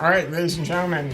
All right, ladies and gentlemen,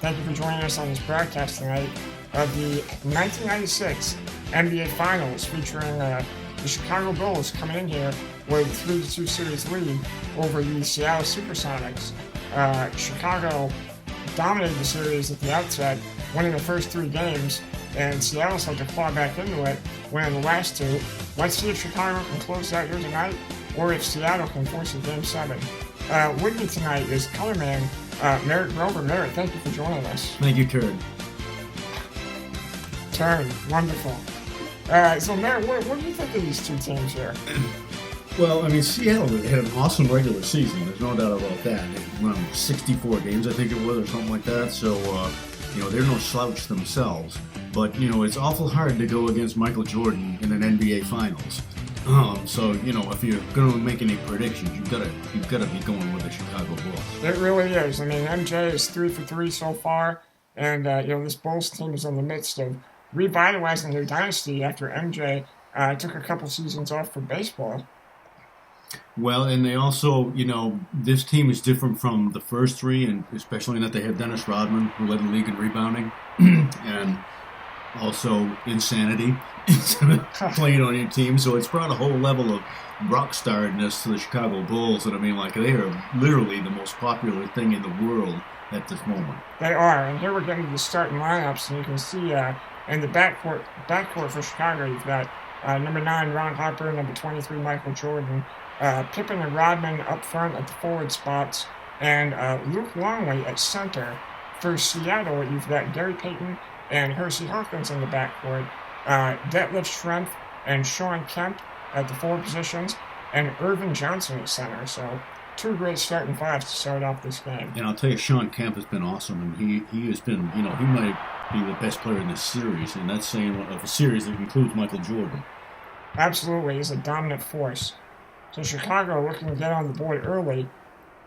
thank you for joining us on this broadcast tonight of the 1996 NBA Finals featuring the Chicago Bulls coming in here with a 3-2 series lead over the Seattle Supersonics. Chicago dominated the series at the outset, winning the first three games, and Seattle's had to claw back into it, winning the last two. Let's see if Chicago can close out here tonight, or if Seattle can force a Game 7. With me tonight is colorman Merritt Grover. Merritt, thank you for joining us. Thank you, Turd. Turn, wonderful. So Merritt, what do you think of these two teams here? Well, I mean, Seattle had an awesome regular season. There's no doubt about that. They won 64 games, I think it was, or something like that. So, they're no slouch themselves. But, it's awful hard to go against Michael Jordan in an NBA Finals. So, if you're going to make any predictions, you've got to be going with the Chicago Bulls. It really is. I mean, MJ is 3 for 3 so far, and this Bulls team is in the midst of revitalizing their dynasty after MJ took a couple seasons off for baseball. Well, and they also, this team is different from the first three, and especially in that they have Dennis Rodman, who led the league in rebounding, and also insanity playing on your team. So it's brought a whole level of rock starness to the Chicago Bulls, and I mean, they are literally the most popular thing in the world at this moment. They are, and here we're getting to the starting lineups, and you can see in the backcourt for Chicago, you've got number 9, Ron Harper, number 23, Michael Jordan, Pippen and Rodman up front at the forward spots, and Luke Longley at center. For Seattle, you've got Gary Payton and Hersey Hawkins in the backcourt, Detlef Schrempf and Sean Kemp at the forward positions, and Irvin Johnson at center. So, two great starting fives to start off this game. And I'll tell you, Sean Kemp has been awesome, and he has been, he might be the best player in this series, and that's saying of a series that includes Michael Jordan. Absolutely, he's a dominant force. So Chicago looking to get on the board early.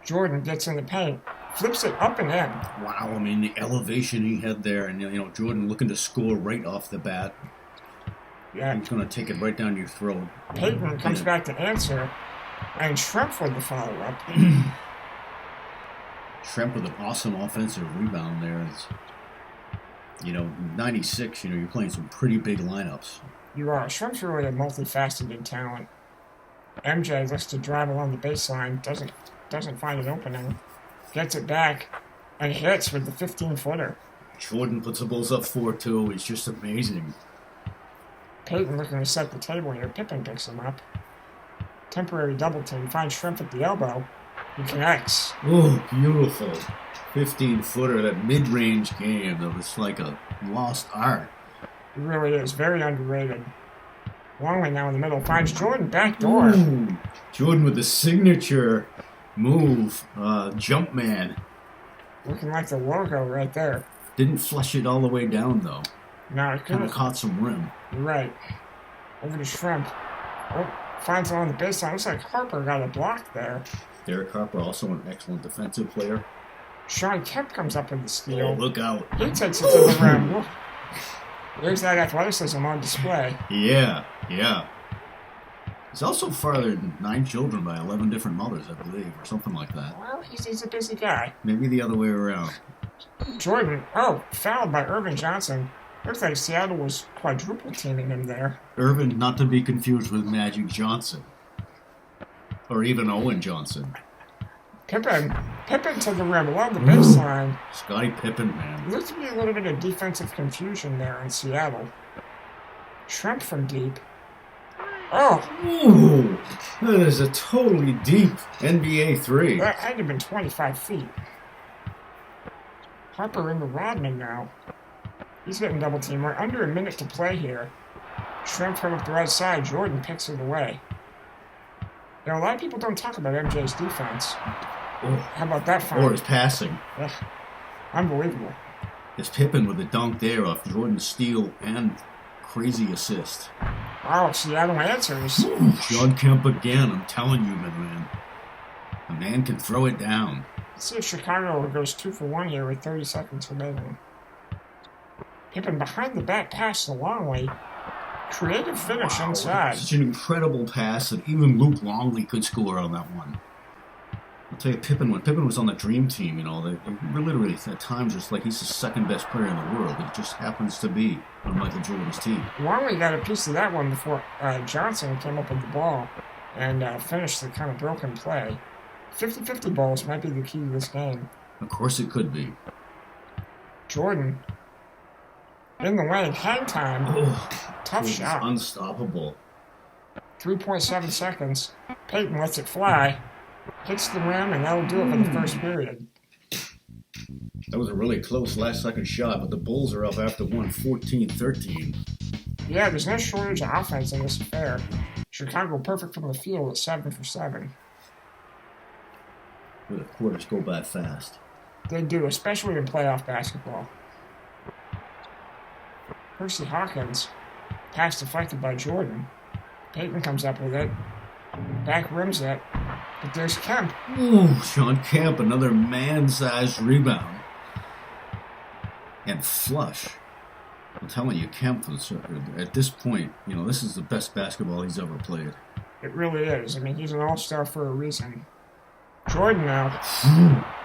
Jordan gets in the paint, flips it up and in. Wow, I mean, the elevation he had there, and, Jordan looking to score right off the bat. Yeah. He's going to take it right down your throat. Payton comes back to answer, and Schrempf with the follow-up. Schrempf with an awesome offensive rebound there. It's, 96, you're playing some pretty big lineups. You are. Schrempf's really a multifaceted talent. MJ looks to drive along the baseline, doesn't find an opening, gets it back, and hits with the 15-footer. Jordan puts the Bulls up 4-2. It's just amazing. Payton looking to set the table here. Pippen picks him up. Temporary double team. Finds Schrempf at the elbow. He connects. Oh, beautiful. 15-footer, that mid-range game that was like a lost art. It really is. Very underrated. Longley now in the middle. Finds Jordan backdoor. Ooh, Jordan with the signature move. Jump man. Looking like the logo right there. Didn't flush it all the way down, though. No, it kind of caught some rim. You're right. Over to Schrempf. Oh, finds it on the baseline. Looks like Harper got a block there. Derek Harper, also an excellent defensive player. Sean Kemp comes up with the steal. Oh, look out. He takes it to the rim. Whoa. There's that athleticism on display. Yeah. He's also fathered 9 children by 11 different mothers, I believe, or something like that. Well, he's a busy guy. Maybe the other way around. Jordan, fouled by Irvin Johnson. Looks like Seattle was quadruple teaming him there. Irvin, not to be confused with Magic Johnson. Or even Owen Johnson. Pippen to the rim along the baseline. Scottie Pippen, man. Looks to be a little bit of defensive confusion there in Seattle. Schrempf from deep. Oh! Ooh, that is a totally deep NBA 3. That had to have been 25 feet. Harper into Rodman now. He's getting double teamed. We're under a minute to play here. Schrempf from up the right side. Jordan picks it away. A lot of people don't talk about MJ's defense. Oh. How about that fight? Or his passing. Yeah. Unbelievable. It's Pippen with a dunk there off Jordan's steal and crazy assist. Oh, Seattle answers. Sean Kemp again, I'm telling you, man. The man can throw it down. Let's see if Chicago goes 2 for 1 here with 30 seconds remaining. Pippen behind the back pass a long way. Creative finish inside. Such an incredible pass that even Luke Longley could score on that one. I'll tell you, when Pippen was on the Dream Team, they were literally at times just like he's the second best player in the world. It just happens to be on Michael Jordan's team. Longley got a piece of that one before Johnson came up with the ball and finished the kind of broken play. 50-50 balls might be the key to this game. Of course it could be. Jordan in the lane, hang time. Tough shot. Unstoppable. 3.7 seconds. Payton lets it fly. Hits the rim, and that'll do it for the first period. That was a really close last-second shot, but the Bulls are up after one, 14-13. Yeah, there's no shortage of offense in this affair. Chicago perfect from the field at 7 for 7. The quarters go by fast. They do, especially in playoff basketball. Percy Hawkins, pass deflected by Jordan. Payton comes up with it. Back rims it. But there's Kemp. Ooh, Sean Kemp, another man-sized rebound. And flush. I'm telling you, Kemp, at this point, this is the best basketball he's ever played. It really is. I mean, he's an all-star for a reason. Jordan now,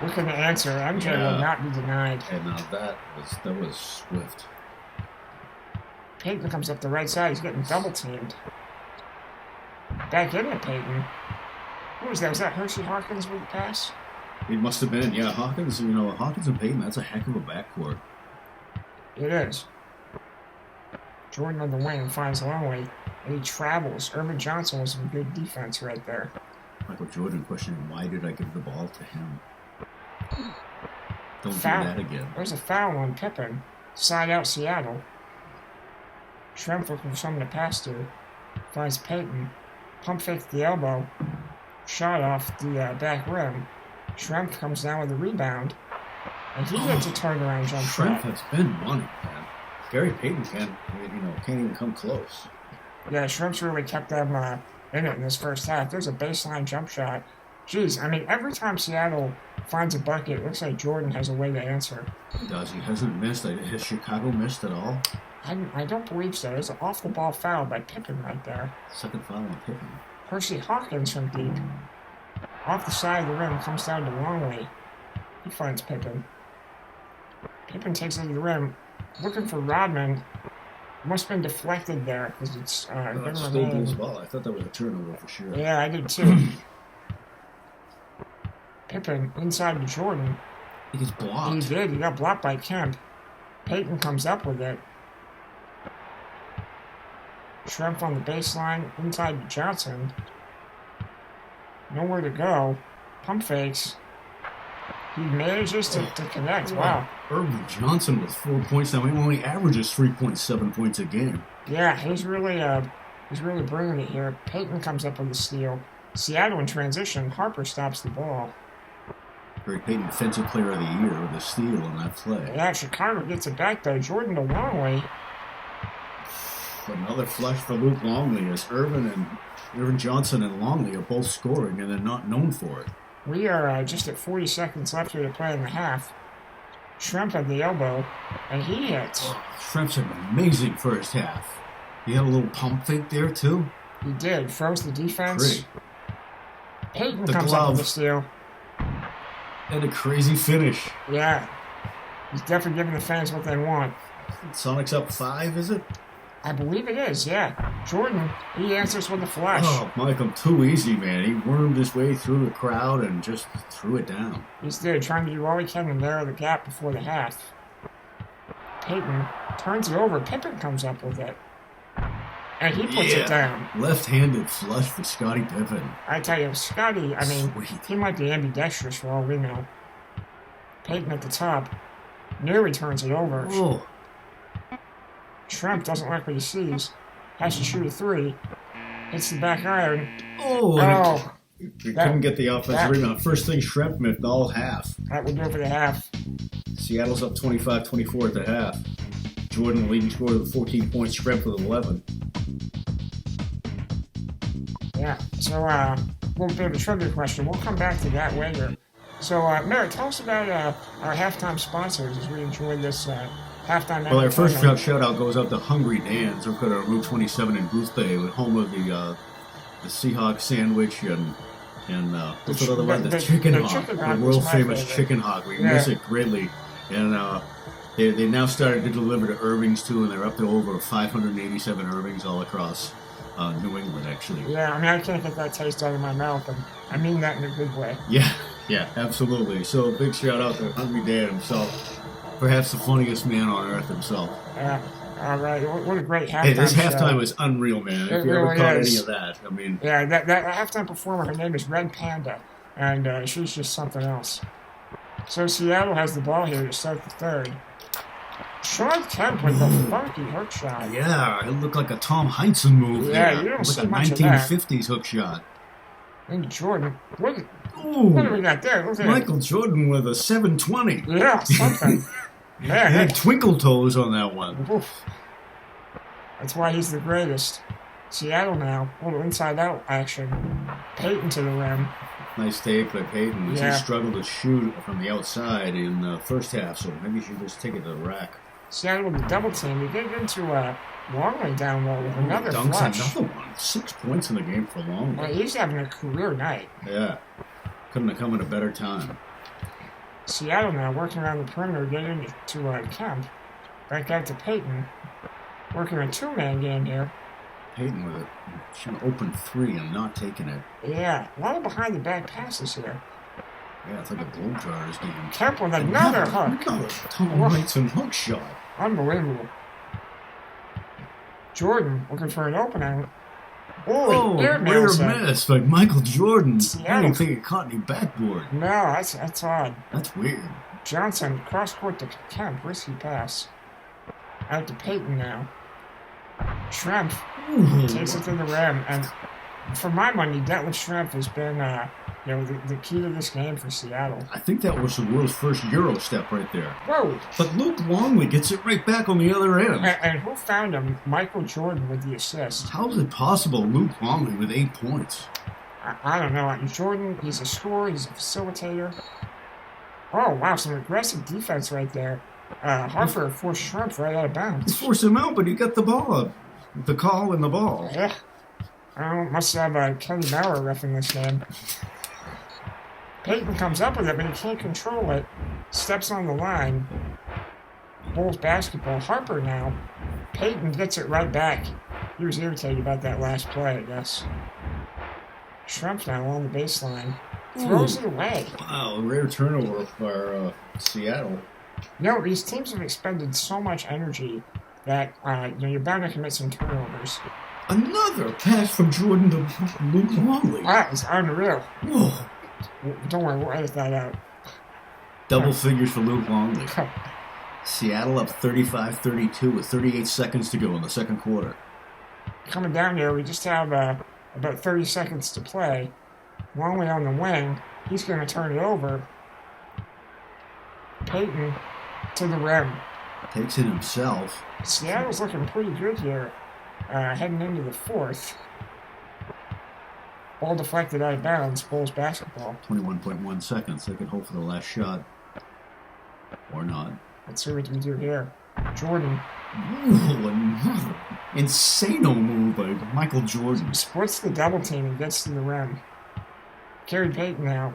looking to answer. MJ will not be denied. And now that was swift. Payton comes up the right side. He's getting double-teamed. Back into Payton. Who was that? Was that Hershey Hawkins with the pass? It must have been, yeah. Hawkins and Payton, that's a heck of a backcourt. It is. Jordan on the wing finds Longley, and he travels. Irvin Johnson was some good defense right there. Michael Jordan questioning, why did I give the ball to him? Don't Foul. do that again. There's a foul on Pippen. Side out Seattle. Schrempf looking for someone to pass to. Finds Payton. Pump fakes the elbow. Shot off the back rim. Schrempf comes down with a rebound. And he gets a turnaround jump shot. Schrempf has been money, man. Gary Payton can't even come close. Yeah, Schrempf's really kept them in it in this first half. There's a baseline jump shot. Jeez, I mean, every time Seattle finds a bucket, it looks like Jordan has a way to answer. He does. He hasn't missed. Has Chicago missed at all? I don't believe so. There's an off-the-ball foul by Pippen right there. Second foul on Pippen. Percy Hawkins from deep. Off the side of the rim, comes down to Longley. He finds Pippen. Pippen takes it to the rim, looking for Rodman. Must have been deflected there because it's still Bulls ball. I thought that was a turnover for sure. Yeah, I did too. Pippen inside to Jordan. He gets blocked. He did. He got blocked by Kemp. Payton comes up with it. Schrempf on the baseline, inside to Johnson. Nowhere to go. Pump fakes. He manages to connect. Wow. Irvin Johnson with 4 points now. He only averages 3.7 points a game. Yeah, he's really bringing it here. Payton comes up with a steal. Seattle in transition. Harper stops the ball. Gary Payton, Defensive Player of the Year, with a steal on that play. Yeah, Chicago gets it back though. Jordan to Longley. Another flush for Luke Longley as Irvin Johnson and Longley are both scoring, and they're not known for it. We are just at 40 seconds left here to play in the half. Schrempf at the elbow, and he hits. Schrempf's had an amazing first half. He had a little pump fake there, too. He did. Froze the defense. Great. Payton comes up with the steal. And a crazy finish. Yeah. He's definitely giving the fans what they want. Sonics up 5, is it? I believe it is, yeah. Jordan, he answers with a flash. Oh, Michael, too easy, man. He wormed his way through the crowd and just threw it down. He's there trying to do all he can to narrow the gap before the half. Payton turns it over. Pippen comes up with it. And he puts it down. Left-handed flush for Scottie Pippen. I tell you, Scottie, I mean, Sweet. he might be ambidextrous for all we know. Payton at the top. Nearly turns it over. Oh. Schrempf doesn't like what he sees. Has to shoot a 3. Hits the back iron. Oh. He couldn't get the offensive rebound. First thing Schrempf missed all half. That would do it for the half. Seattle's up 25-24 at the half. Jordan, the leading scorer, with 14 points. Schrempf with 11. Yeah, so a little bit of a trivia question. We'll come back to that later. So, Merritt, tell us about our halftime sponsors as we enjoy this halftime. Well, our first shout-out goes out to Hungry Dan's. We've got our Route 27 in Booth Bay, with home of the Seahawks sandwich and And what's the other one? The chicken hawk. The world famous chicken hawk. We miss it greatly. And they now started to deliver to Irvings too, and they're up to over 587 Irvings all across New England, actually. Yeah, I mean, I can't get that taste out of my mouth, and I mean that in a good way. Yeah, absolutely. So big shout out to Hungry Dad himself, perhaps the funniest man on earth himself. Yeah. All right, what a great halftime show. This halftime was unreal, man. If you ever caught any of that, I mean... Yeah, that halftime performer, her name is Red Panda, and she's just something else. So Seattle has the ball here to start the third. Sean Kemp with the funky hook shot. Yeah, it looked like a Tom Heinsohn move there. Yeah, you don't see like much a 1950s hook shot. And Jordan, what do we got there? Michael Jordan with a 720. Yeah, something. Man, he had twinkle toes on that one. Oof. That's why he's the greatest. Seattle now, a little inside-out action. Payton to the rim. Nice take by Payton. He struggled to shoot from the outside in the first half, so maybe he should just take it to the rack. Seattle with the double team. He get into Longley down low with another flush. Another one. 6 points in the game for Longley. Well, he's having a career night. Yeah. Couldn't have come at a better time. Seattle now working around the perimeter, getting to Kemp. Back out to Payton. Working a two-man game here. Payton with an open three and not taking it. Yeah, a lot of behind-the-back passes here. Yeah, it's like a Globetrotters game. Kemp with another hook. Another Tom Heinsohn hook shot. Unbelievable. Jordan looking for an opening. Air miss like Michael Jordan. Seattle. I don't think it caught any backboard. No, that's odd. That's weird. Johnson cross-court to Kemp. Risky pass. Out to Payton now. Schrempf takes it to the rim, and for my money, Detlef Schrempf has been, the key to this game for Seattle. I think that was the world's first Euro step right there. Whoa! But Luke Longley gets it right back on the other end. And who found him? Michael Jordan with the assist. How is it possible Luke Longley with 8 points? I don't know. Jordan, he's a scorer, he's a facilitator. Oh, wow, some aggressive defense right there. Harper forced Schrempf right out of bounds. He forced him out, but he got the ball. The call and the ball. Yeah. I don't know, must have Kenny Maurer reffing this game. Payton comes up with it, but he can't control it. Steps on the line. Bulls basketball. Harper now. Payton gets it right back. He was irritated about that last play, I guess. Schrempf now on the baseline. Throws it away. Wow, rare turnover for Seattle. No, these teams have expended so much energy that you're bound to commit some turnovers. Another pass from Jordan to Luke Longley. That is unreal. Whoa. Don't worry, we'll edit that out. Double figures for Luke Longley. Seattle up 35-32 with 38 seconds to go in the second quarter. Coming down here, we just have about 30 seconds to play. Longley on the wing. He's going to turn it over. Payton to the rim. Takes it himself. Seattle's looking pretty good here, heading into the fourth. Ball deflected out of bounds. Bulls basketball. 21.1 seconds. They can hope for the last shot. Or not. Let's see what we do here. Jordan. Ooh, another insano move by Michael Jordan. Splits the double team and gets to the rim. Gary Payton now.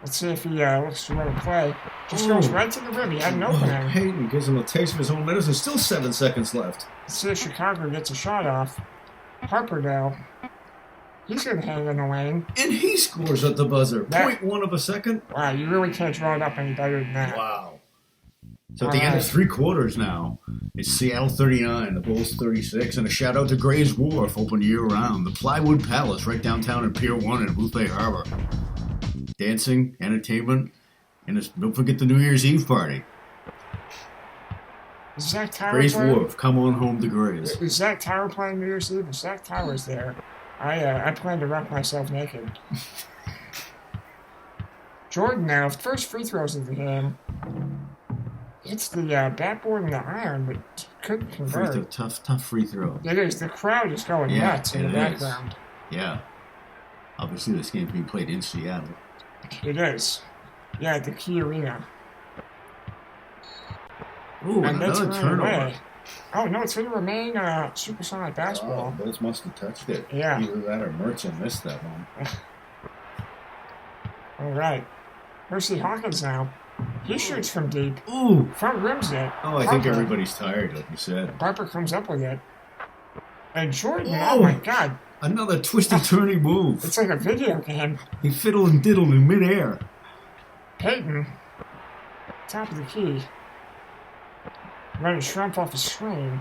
Let's see if he looks to run a play. Just goes right to the rim. He had an opening. Payton gives him a taste of his own medicine. Still 7 seconds left. Let's see if Chicago gets a shot off. Harper now. He's going to hang in the lane. And he scores at the buzzer. 0.1 of a second. Wow, you really can't draw it up any better than that. Wow. So at the end of 3 quarters now, it's Seattle 39, the Bulls 36, and a shout out to Gray's Wharf, open year-round. The Plywood Palace right downtown in Pier 1 in Booth Bay Harbor. Dancing, entertainment, and don't forget the New Year's Eve party. Is Zach Tower Gray's playing? Wharf, come on home to Gray's. Is Zach Tower playing New Year's Eve? If Zach Tower's there, I plan to rock myself naked. Jordan now, first free throws of the game. Hits the backboard and the iron, but couldn't convert. Tough free throw. It is. The crowd is going nuts in the background. Yeah. Obviously, this game's being played in Seattle. It is. Yeah, at the Key Arena. Ooh, another turnover. Oh, no, it's going to remain Supersonic basketball. Bulls must have touched it. Yeah. Either that or Merchant missed that one. All right. Hersey Hawkins now. He shoots from deep. Ooh. Front rims it. Oh, I think everybody's tired, like you said. Harper comes up with it. And Jordan, oh my God. Another twisty, turning move. It's like a video game. He fiddled and diddled in midair. Peyton, top of the key. Running Shrimp off the screen.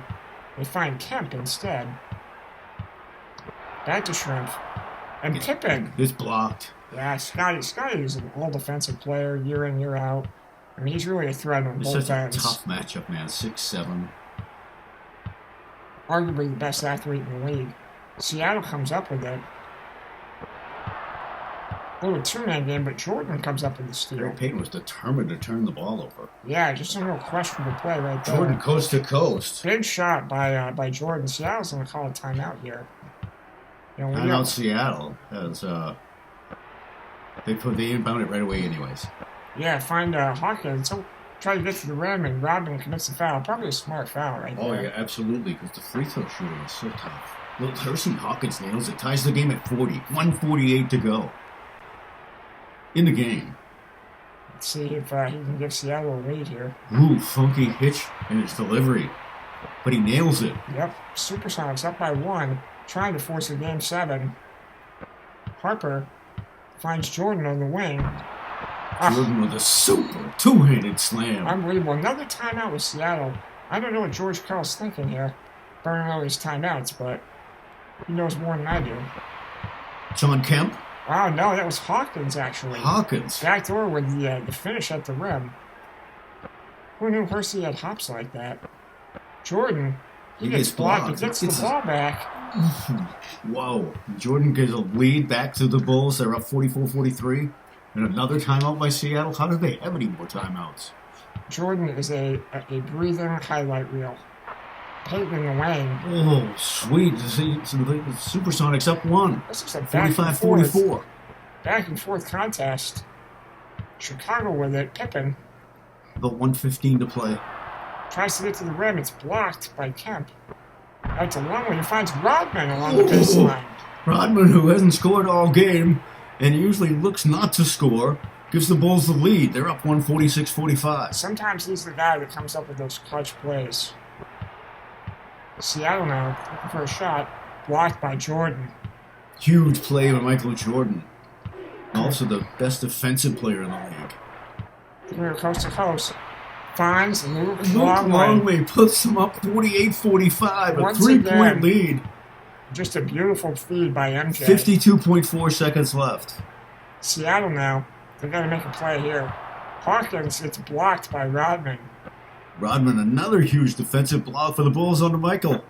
They find Kemp instead. Back to Shrimp. And Pippen. It's blocked. Yeah, Scotty is an all-defensive player, year in, year out. I mean, he's really a threat on both ends. It's such a tough matchup, man. 6'7". Arguably the best athlete in the league. Seattle comes up with it. A little two-man game, but Jordan comes up with the steal. Gary Payton was determined to turn the ball over. Yeah, just a real questionable play right there. Jordan coast to coast. Big shot by Jordan. Seattle's going to call a timeout here. You know, timeout Seattle, as they inbound it right away anyways. Yeah, find Hawkins. So try to get to the rim, and Rodman commits the foul. Probably a smart foul right there. Oh, yeah, absolutely, because the free throw shooting is so tough. Well, Hersey Hawkins nails it. Ties the game at 40. 1:48 to go. In the game. Let's see if he can give Seattle a lead here. Ooh, funky hitch in his delivery. But he nails it. Yep, Supersonics up by 1. Trying to force a game 7. Harper finds Jordan on the wing. Jordan with a super two-handed slam. Unbelievable. Another timeout with Seattle. I don't know what George Karl's thinking here. Burning all these timeouts, but he knows more than I do. John Kemp? Oh, no, that was Hawkins, actually. Hawkins. Backdoor with the finish at the rim. Who knew Hersey had hops like that? Jordan, he gets blocked, but gets the ball back. Whoa. Jordan gives a lead back to the Bulls. They're up 44-43. And another timeout by Seattle. How do they have any more timeouts? Jordan is a breathing highlight reel. Peyton in the lane. Oh, sweet. The Supersonics up 1. This is a 45-44. Back and forth contest. Chicago with it. Pippen. About 1:15 to play. Tries to get to the rim. It's blocked by Kemp. Out to Longley. He finds Rodman along the baseline. Rodman, who hasn't scored all game and usually looks not to score, gives the Bulls the lead. They're up 146-45. Sometimes he's the guy that comes up with those clutch plays. Seattle now looking for a shot. Blocked by Jordan. Huge play by Michael Jordan. Also the best defensive player in the league. Here, coast to coast. Finds Luke Longley. Puts them up 48-45. A 3-point lead. Just a beautiful feed by MJ. 52.4 seconds left. Seattle now. They've got to make a play here. Hawkins gets blocked by Rodman. Rodman, another huge defensive block for the Bulls on Michael.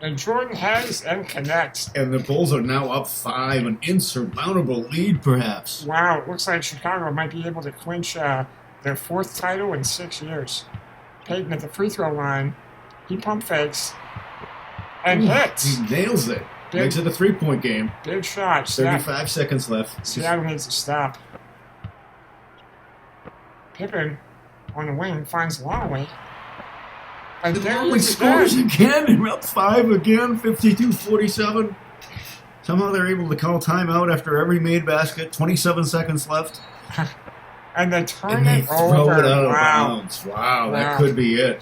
And Jordan has and connects. And the Bulls are now up 5, an insurmountable lead, perhaps. Wow, it looks like Chicago might be able to clinch their 4th title in 6 years. Peyton at the free throw line. He pump fakes and hits. He nails it. Makes it a 3-point game. Big shot. 35 seconds left. Seattle needs to stop. Pippen on the wing finds Longley. And Longley scores again. They're up 5 again, 52-47. Somehow they're able to call timeout after every made basket. 27 seconds left. And they turn and they it throw over. It out of bounds. Wow, that could be it.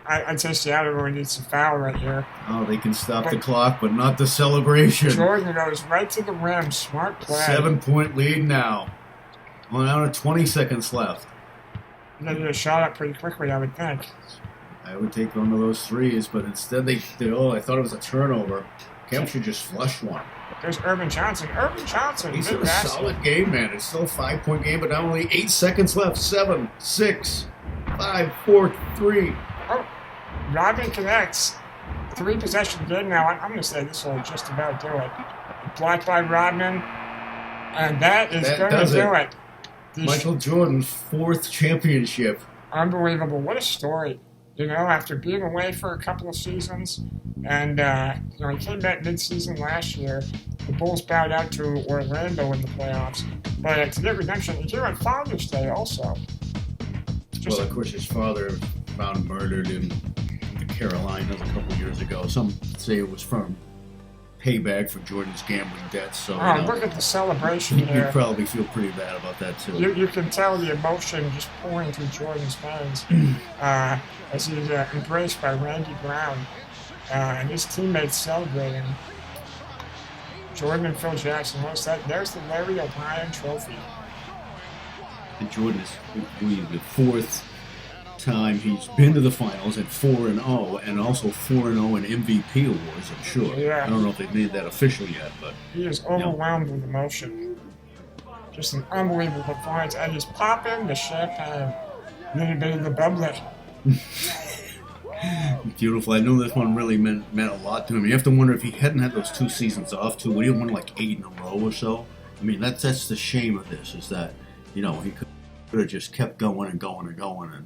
I'd say Seattle really needs some foul right here. Oh, they can stop the clock, but not the celebration. Jordan goes right to the rim. Smart play. 7-point lead now. Well, now 20 seconds left. They get a shot up pretty quickly, I would think. I would take one of those threes, but instead they I thought it was a turnover. Kemp should just flush one. There's Irvin Johnson. He's a solid game, man. It's still a 5-point game, but now only 8 seconds left. 7, 6, 5, 4, 3. Oh, Rodman connects. 3-possession game now. I'm going to say this will just about do it. Blocked by Rodman. And that is going to do it. Michael Jordan's 4th championship. Unbelievable. What a story. You know, after being away for a couple of seasons, and he came back mid-season last year. The Bulls bowed out to Orlando in the playoffs. But to get redemption, here on Father's Day also. Well, of course, his father found murdered in the Carolinas a couple years ago. Some say it was from payback for Jordan's gambling debts. So Oh, look at the celebration you here. probably feel pretty bad about that too. You can tell the emotion just pouring through Jordan's veins as he's embraced by Randy Brown and his teammates celebrating. Jordan and Phil Jackson, what's that? There's the Larry O'Brien Trophy. And Jordan is the fourth time he's been to the finals at 4-0, and also 4-0 in MVP awards. I'm sure. Yeah. I don't know if they've made that official yet, but he is overwhelmed with emotion. Just an unbelievable performance, and he's popping the champagne, a little bit of the bubbly. Beautiful. I know this one really meant a lot to him. You have to wonder if he hadn't had those 2 seasons off too. Would he have won like 8 in a row or so? I mean, that's the shame of this, is that he could have just kept going and going and going. And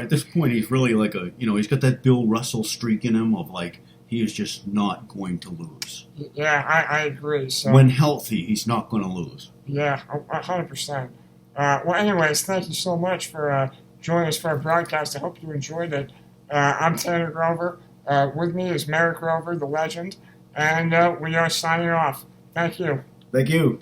at this point, he's really like he's got that Bill Russell streak in him of like he is just not going to lose. Yeah, I agree. So when healthy, he's not going to lose. Yeah, 100%. Well, anyways, thank you so much for joining us for our broadcast. I hope you enjoyed it. I'm Tanner Grover. With me is Merritt Grover, the legend, and we are signing off. Thank you. Thank you.